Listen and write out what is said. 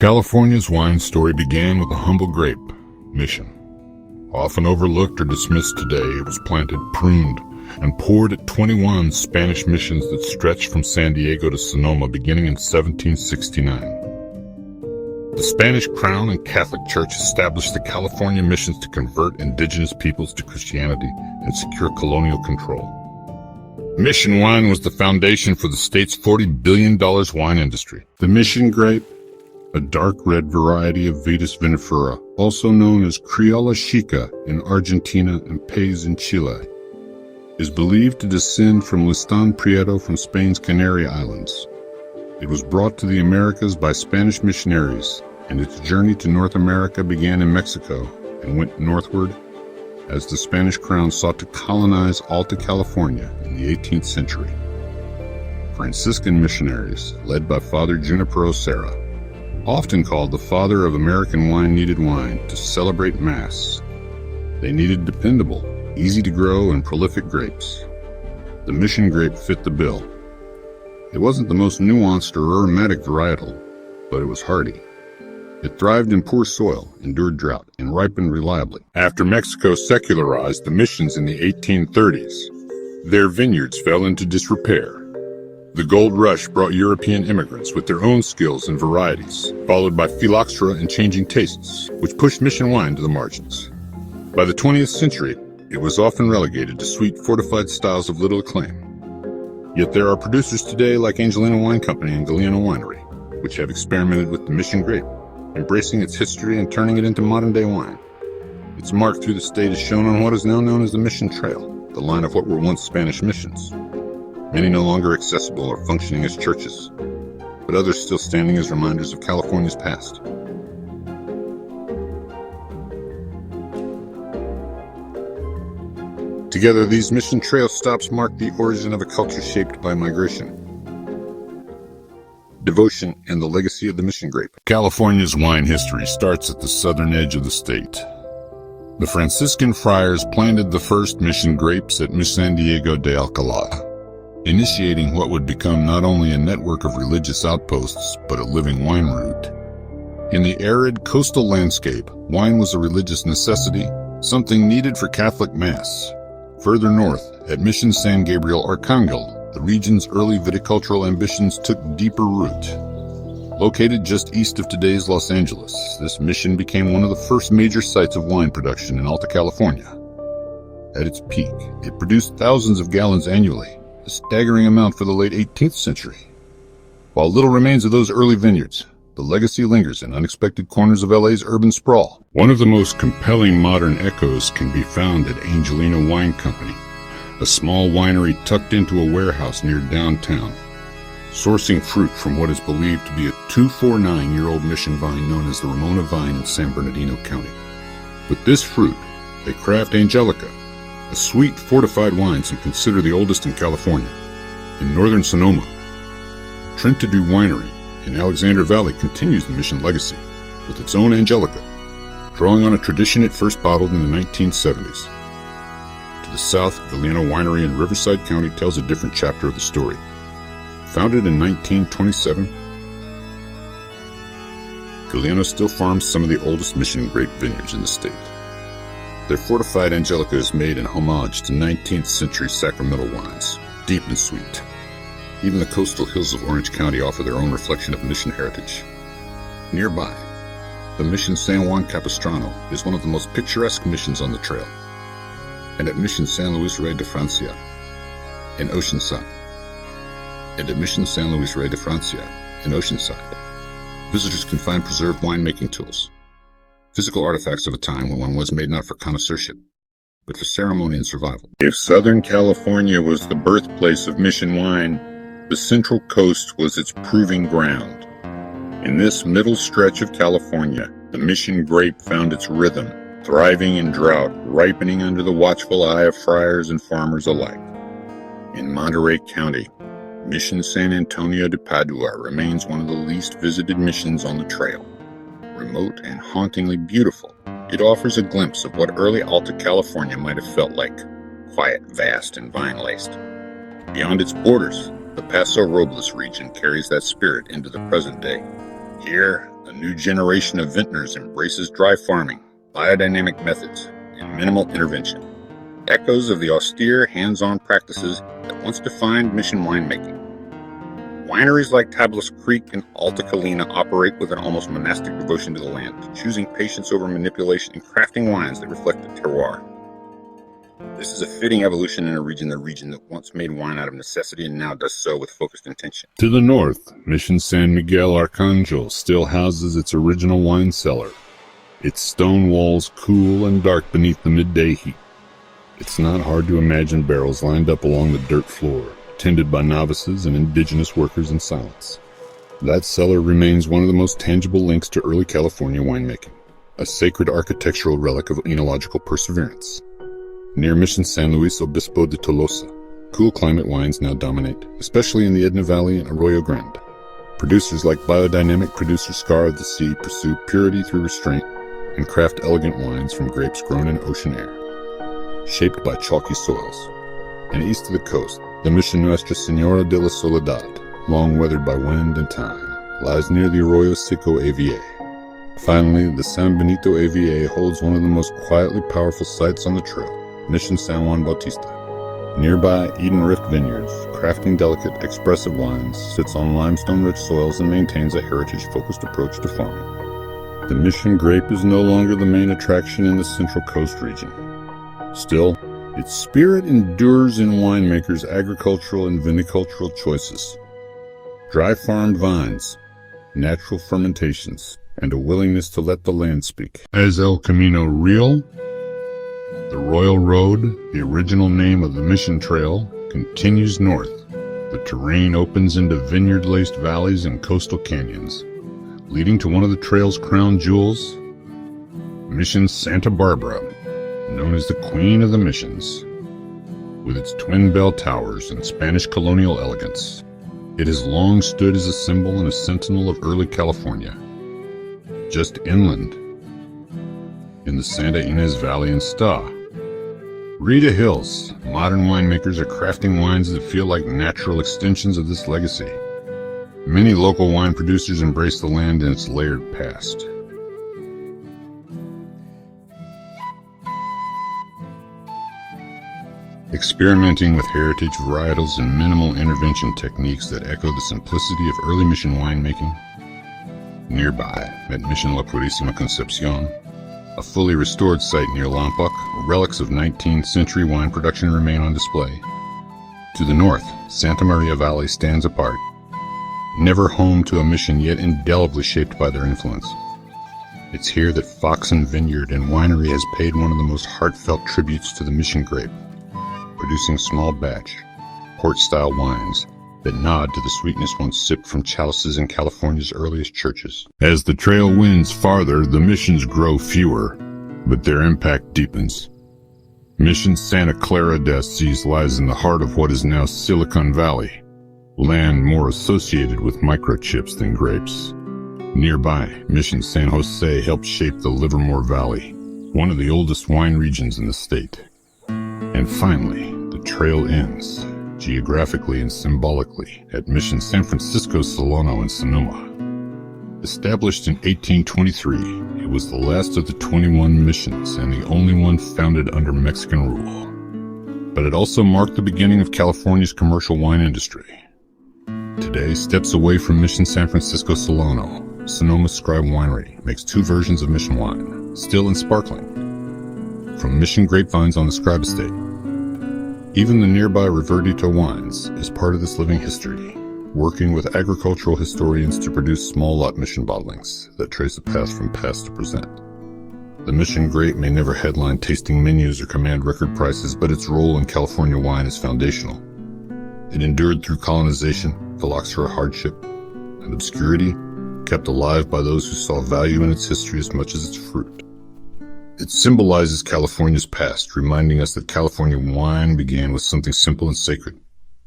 California's wine story began with a humble grape, Mission. Often overlooked or dismissed today, it was planted, pruned, and poured at 21 Spanish missions that stretched from San Diego to Sonoma beginning in 1769. The Spanish Crown and Catholic Church established the California missions to convert indigenous peoples to Christianity and secure colonial control. Mission wine was the foundation for the state's $40 billion wine industry. The Mission grape, a dark red variety of Vitis vinifera, also known as Criolla Chica in Argentina and Pais in Chile, is believed to descend from Listan Prieto from Spain's Canary Islands. It was brought to the Americas by Spanish missionaries, and its journey to North America began in Mexico and went northward as the Spanish crown sought to colonize Alta California in the 18th century. Franciscan missionaries, led by Father Junipero Serra, often called the father of American wine, needed wine to celebrate Mass. They needed dependable, easy to grow, and prolific grapes. The Mission grape fit the bill. It wasn't the most nuanced or aromatic varietal, but it was hardy. It thrived in poor soil, endured drought, and ripened reliably. After Mexico secularized the missions in the 1830s, their vineyards fell into disrepair. The gold rush brought European immigrants with their own skills and varieties, followed by phylloxera and changing tastes, which pushed Mission wine to the margins. By the 20th century, it was often relegated to sweet, fortified styles of little acclaim. Yet there are producers today like Angelina Wine Company and Galliano Winery, which have experimented with the Mission grape, embracing its history and turning it into modern-day wine. Its mark through the state is shown on what is now known as the Mission Trail, the line of what were once Spanish missions. Many no longer accessible or functioning as churches, but others still standing as reminders of California's past. Together, these Mission Trail stops mark the origin of a culture shaped by migration, devotion, and the legacy of the Mission grape. California's wine history starts at the southern edge of the state. The Franciscan friars planted the first Mission grapes at San Diego de Alcalá, initiating what would become not only a network of religious outposts, but a living wine route. In the arid coastal landscape, wine was a religious necessity, something needed for Catholic Mass. Further north, at Mission San Gabriel Arcangel, the region's early viticultural ambitions took deeper root. Located just east of today's Los Angeles, this mission became one of the first major sites of wine production in Alta California. At its peak, it produced thousands of gallons annually, a staggering amount for the late 18th century. While little remains of those early vineyards, the legacy lingers in unexpected corners of LA's urban sprawl. One of the most compelling modern echoes can be found at Angelina Wine Company, a small winery tucked into a warehouse near downtown, sourcing fruit from what is believed to be a 249-year-old Mission vine known as the Ramona vine in San Bernardino County. With this fruit, they craft Angelica, a sweet, fortified wine some consider the oldest in California. In northern Sonoma, Trent to Do Winery in Alexander Valley continues the Mission legacy with its own Angelica, drawing on a tradition it first bottled in the 1970s. To the south, Galliano Winery in Riverside County tells a different chapter of the story. Founded in 1927, Galliano still farms some of the oldest Mission grape vineyards in the state. Their fortified Angelica is made in homage to 19th century Sacramento wines, deep and sweet. Even the coastal hills of Orange County offer their own reflection of Mission heritage. Nearby, the Mission San Juan Capistrano is one of the most picturesque missions on the trail. And at Mission San Luis Rey de Francia in Oceanside, visitors can find preserved winemaking tools, physical artifacts of a time when wine was made not for connoisseurship, but for ceremony and survival. If Southern California was the birthplace of Mission wine, the Central Coast was its proving ground. In this middle stretch of California, the Mission grape found its rhythm, thriving in drought, ripening under the watchful eye of friars and farmers alike. In Monterey County, Mission San Antonio de Padua remains one of the least visited missions on the trail. Remote and hauntingly beautiful, it offers a glimpse of what early Alta California might have felt like, quiet, vast, and vine-laced. Beyond its borders, the Paso Robles region carries that spirit into the present day. Here, A new generation of vintners embraces dry farming, biodynamic methods, and minimal intervention. Echoes of the austere, hands-on practices that once defined mission winemaking. Wineries like Tablas Creek and Alta Colina operate with an almost monastic devotion to the land, choosing patience over manipulation and crafting wines that reflect the terroir. This is a fitting evolution in a region that once made wine out of necessity and now does so with focused intention. To the north, Mission San Miguel Arcangel still houses its original wine cellar, its stone walls cool and dark beneath the midday heat. It's not hard to imagine barrels lined up along the dirt floor, tended by novices and indigenous workers in silence. That cellar remains one of the most tangible links to early California winemaking, a sacred architectural relic of enological perseverance. Near Mission San Luis Obispo de Tolosa, cool climate wines now dominate, especially in the Edna Valley and Arroyo Grande. Producers like biodynamic producer Scar of the Sea pursue purity through restraint and craft elegant wines from grapes grown in ocean air, shaped by chalky soils. And east of the coast, the Mission Nuestra Senora de la Soledad, long weathered by wind and time, lies near the Arroyo Seco AVA. Finally, the San Benito AVA holds one of the most quietly powerful sites on the trail, Mission San Juan Bautista. Nearby, Eden Rift Vineyards, crafting delicate, expressive wines, sits on limestone-rich soils and maintains a heritage-focused approach to farming. The Mission grape is no longer the main attraction in the Central Coast region. Still, its spirit endures in winemakers' agricultural and vinicultural choices. Dry farmed vines, natural fermentations, and a willingness to let the land speak. As El Camino Real, the Royal Road, the original name of the Mission Trail, continues north. The terrain opens into vineyard-laced valleys and coastal canyons, leading to one of the trail's crown jewels, Mission Santa Barbara, known as the Queen of the Missions. With its twin bell towers and Spanish colonial elegance, it has long stood as a symbol and a sentinel of early California. Just inland, in the Santa Ynez Valley and Sta, Rita Hills, modern winemakers are crafting wines that feel like natural extensions of this legacy. Many local wine producers embrace the land and its layered past. Experimenting with heritage varietals and minimal intervention techniques that echo the simplicity of early mission winemaking. Nearby, at Mission La Purísima Concepcion, a fully restored site near Lompoc, relics of 19th century wine production remain on display. To the north, Santa Maria Valley stands apart, never home to a mission yet indelibly shaped by their influence. It's here that Foxen Vineyard and Winery has paid one of the most heartfelt tributes to the mission grape, producing small batch, port-style wines that nod to the sweetness once sipped from chalices in California's earliest churches. As the trail winds farther, the missions grow fewer, but their impact deepens. Mission Santa Clara de Asís lies in the heart of what is now Silicon Valley, land more associated with microchips than grapes. Nearby, Mission San Jose helped shape the Livermore Valley, one of the oldest wine regions in the state. And finally, the trail ends, geographically and symbolically, at Mission San Francisco Solano in Sonoma. Established in 1823, it was the last of the 21 missions and the only one founded under Mexican rule. But it also marked the beginning of California's commercial wine industry. Today, steps away from Mission San Francisco Solano, Sonoma Scribe Winery makes two versions of Mission wine, still and sparkling, from Mission grapevines on the Scribe estate. Even the nearby Riverdito Wines is part of this living history, working with agricultural historians to produce small lot mission bottlings that trace a path from past to present. The Mission grape may never headline tasting menus or command record prices, but its role in California wine is foundational. It endured through colonization, phylloxera hardship, and obscurity, kept alive by those who saw value in its history as much as its fruit. It symbolizes California's past, reminding us that California wine began with something simple and sacred,